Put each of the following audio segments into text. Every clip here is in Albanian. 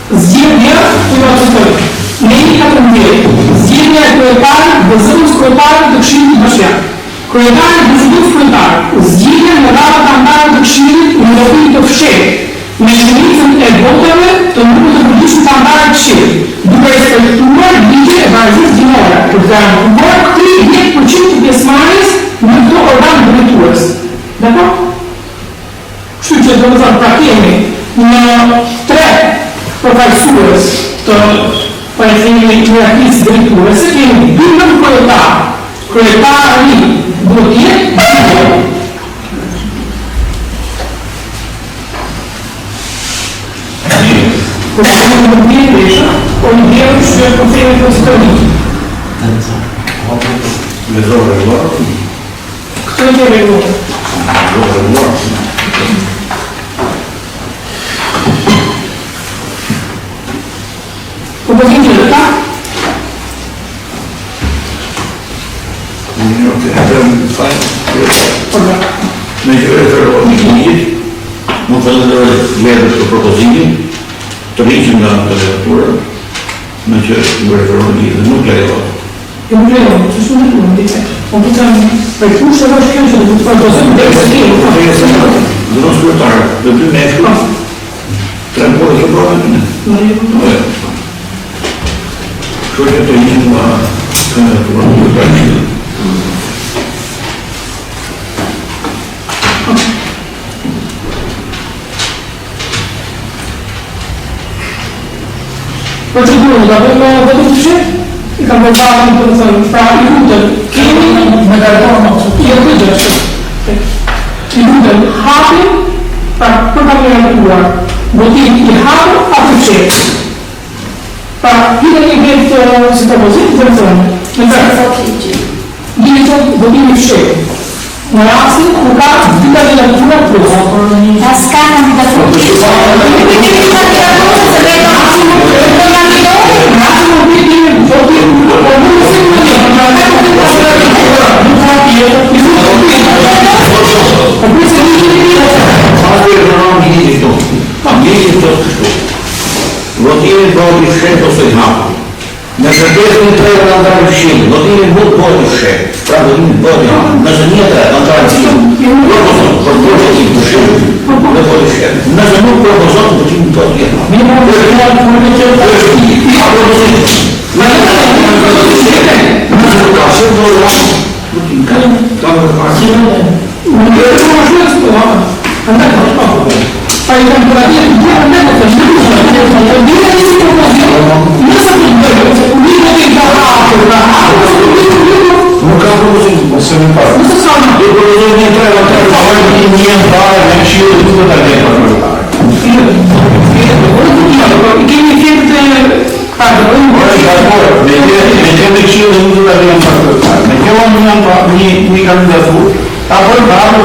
Zgjedhja ne i ka të mbjellë, zgjedhja e kryetarit dhe zëvendës kryetarit të Këshillit Bashkiak. Kryetari dhe zëvendës kryetarit, zgjedhja në radhë të anëtarëve të Këshillit në lloj të fshehtë, me shumicën e votave të numrit të përditshëm të anëtarëve të Këshillit, duke respektuar ligjet e barazisë gjinore, për të garantuar këtë 10% të pjesëmarrjes në këto organ drejtues. Dakor? Kështu që domethënë pra kemi në 3 përfaqësues të hierarkisë drejtuese, kemi 2 nënkryetarë. Kryetari duhet të jetë Kërësimin në bje desha, o në bje në shqyë konsenet të sëtërni. Me zorë regular? Këtë në të regular. Zorë regular? Propozim që dhe ta? Me që referohet një njët, më të ndërë ledhës të propozimin, të rriqin nga të redaktura, me që më referohet një dhe nuk lejohet. Nuk lejohet, që shumë në të dike. Po të kanë për kushtë e vashkën që të propozim dhe se kemi. Dhe në skërtarë, dhe 2 meshkë, 3 mëpore të provën. Kështë që të një nga kandidatura në të një. Procedurën da bëjmë votën të fshehtë, i kam përbarë në të thënë, pra i lutën, kemi me garantona, i lutën hapin, pra për ka të garantuar, votim i hapin a të fshehtë. Pra, hidhe një vetë si propozit, të thënë, në të votim i fshehtë. Në rastin, ku ka 2 kandidatura plus. As ka kandidatura plus. Votimin bëhet i fshehtë ose i hapur. Nëse deshin 3 anëtarë të Këshillit, votimin mund të bëhet i fshehtë. Pra votimin bëhet i hapur. Nëse 1 anëtarë të Këshillit propozon për votim të Këshillit, dhe bëhet i fshehtë. Nëse nuk propozon, votimin bëhet i hapur. Pa i kam përati e të ndërë të shërë, dhire një si propozit, nëse të ndërë, dhire një të Nuk ka propozit, ose në parë. nëse sa në. Dhe propozit një 3 anëtarë, një parë, në Këshillit, të të të kryetare. I kemi fjetë të pardon, me të Këshillit nuk të të kryetare. Me kjo një kandidatur, apo në parë,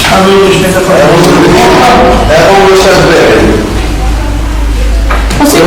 ka vëllë të shmetë të parë. E ovo se zberi. ose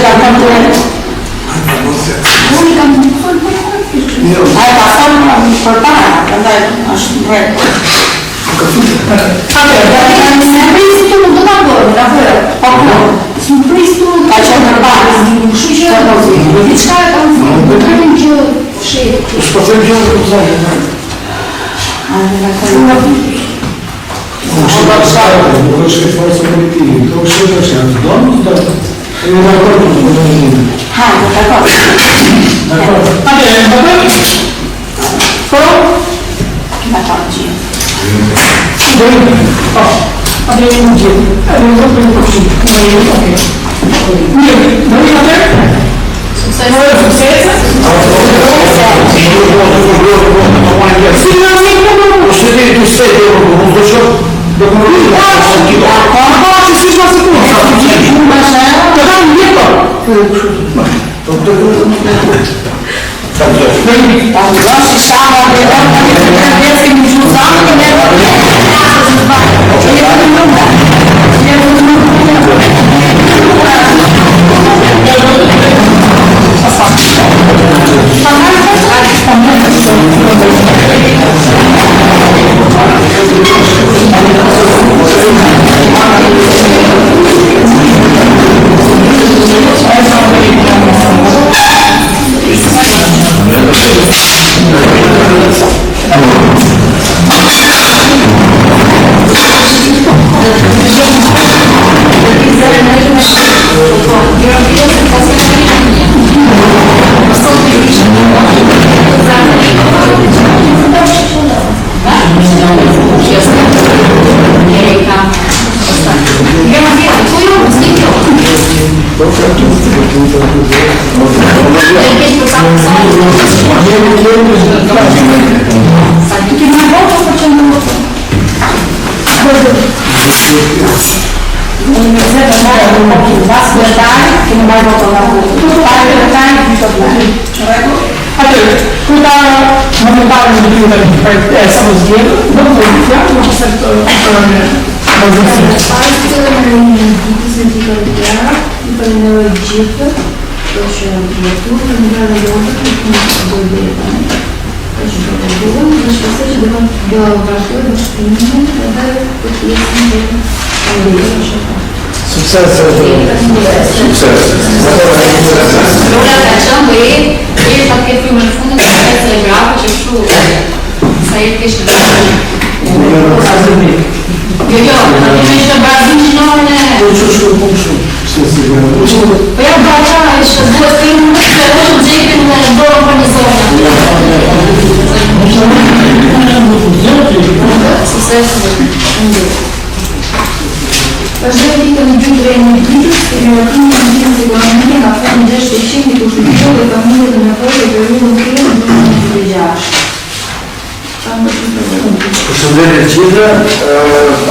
ka kanë ai pason për para, prandaj është rreth. Surprizu do ta bëj, po. Surprizu ka qenë për para, kështu që diçka kanë që fshehtë. Po them që do të thonë. Non c'è forza politica, non c'è d'accordo. Va bene, abbiamo un giro, un po' così, noi a te? Successo. Allora facciamo e perché prima il fondo che deve essere bravo c'è su sai che c'è io invece bravissimo non è poi abbastanza c'è due film che non c'è nel loro organizzazione successo. Пожалуйста, наблюдение видео, стереотипные регламенты на фоне защищения культуры, кому-то на фоне природы, Посмотрели числа,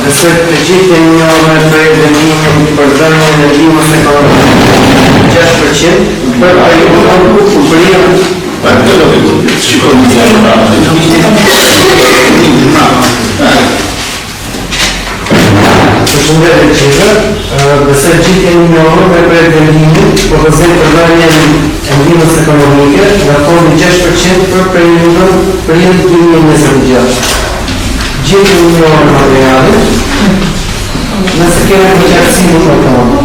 обеспечите минимальное произведение поддержания энергийности экономики. Часть причин, Посмотрели числа, обеспечите минимальное произведение поддержания энергийности экономики на фоне часть причин приемлемости. Діти у нього матеріали, наскільки почав всі мукатами.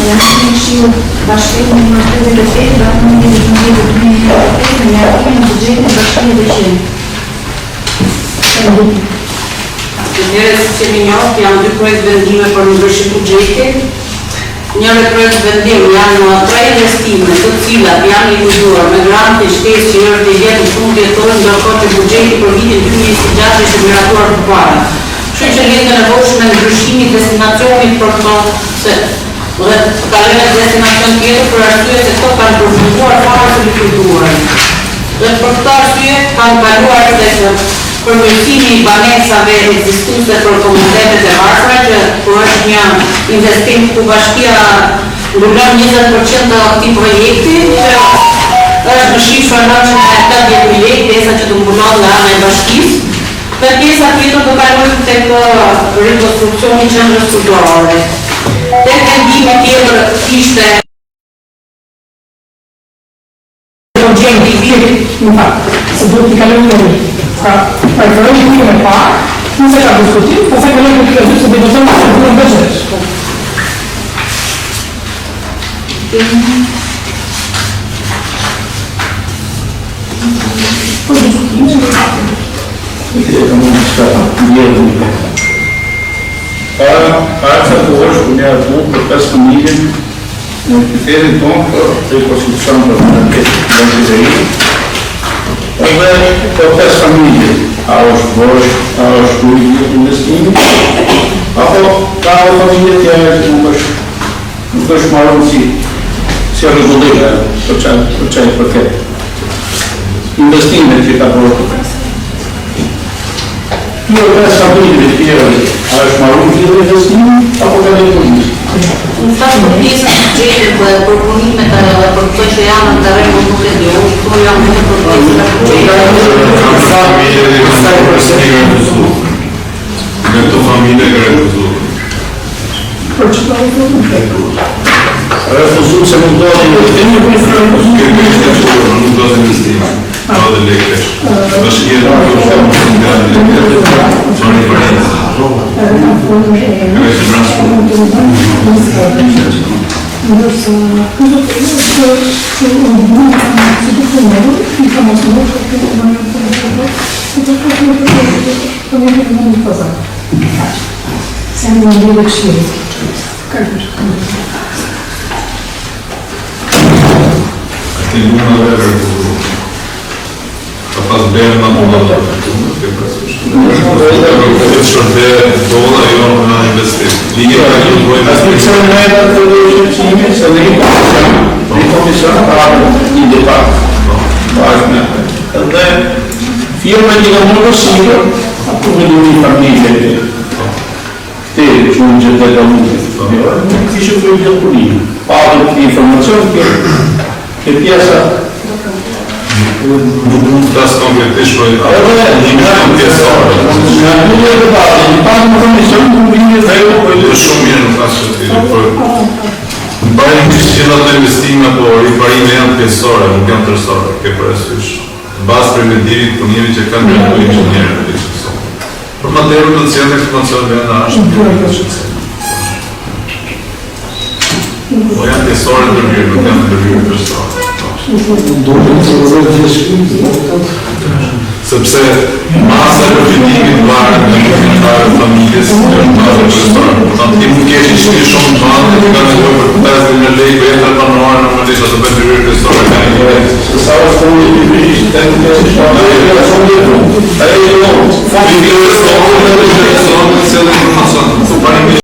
janë në Këshillit Bashkëpunimit në Ministerinë e Shtetit dhe në jartimin e buxhetit të Bashkimit të Qenë. Njerëz që më njoh, janë dy projekt vendime për ndryshim buxheti. Njëri projekt vendim janë 3 investime, të cilat janë iluzuar me grant të shtetit që është i jetë në fund jetojnë, ndërkohë që buxheti për vitin 2026 është miratuar përpara. Kështu që lidhë nevojshme ndryshimit destinacionit për këto se dhe kalojnë destinacion tjetër për arsye se këto kanë përfunduar fare të likuiduar. Dhe për këtë arsye kanë kaluar tek përmirësimi i banesave ekzistuese për komunitetet e varfra, që është një investim ku bashkia mbulon 20% të këtij projekti, që është në shifra 980 mijë pjesa që do mbulon nga ana e bashkisë. Dhe pjesa tjetër do kalojë tek rikonstruksioni i qendrës kulturore. Tek vendimi tjetër ishte Gjeni i vjetë, në fakt, se do t'i kalojnë në rritë. Pra i kalojnë në rritë e parë, nëse ka diskutim, pasaj kalojnë në rritë e dy, se do të zonë se të në bëgjës. Para hoje, o meu adulto, para as famílias, no critério então, para a construção da Bandeiraí, para as famílias, aos dois, aos destinos, a família que é nunca moram se regular, porque investindo que está por io penso a quelli che alla smarruti del destino a poter dire Infatti pjesa e buxhetit dhe përpunimet për këto që janë në terren nuk e di, këto janë më për pjesë të buxhetit. Me këto familje ka refuzuar. refuzuar se non do Nuk do të investime. Ka dhe lekë. Bashkia nuk do të shumë nga zonë i Parenës. Ka e Ti luna dhe refuzuar. Ka pas bërë në të mëllë. Këtë shërbe dola jo në investim. Ligje ka një dojë investim. se ricommissione il departo. Firma di lavoro singolo, come di famiglie, te giunge della musica, ufficio per gli alcuni, parlo di informazioni che piace. Nuk tas konkretisht shkojnë për shumë mirë në pas që të bajnë kështjela të investime, po riparime janë pjesore, nuk janë tërësore, ke përësysh. Në basë për vendimit të njëri që kanë në inxinjerë në të qëtëson. Për materu të cjetë ekspansion vëna është në të qëtëson. Po janë pjesore të mirë, nuk janë të mirë tërësore. Sepse masa e përfitimit varet nga përfitimtarët e familjes është masa e përfitimtarët. Por ti nuk ke shkëlqyer shumë të madhe, ka nevojë për 50.000 lekë për jetën banorë, normalisht ato bëjnë hyrje kryesore ka një. Sa është fundi i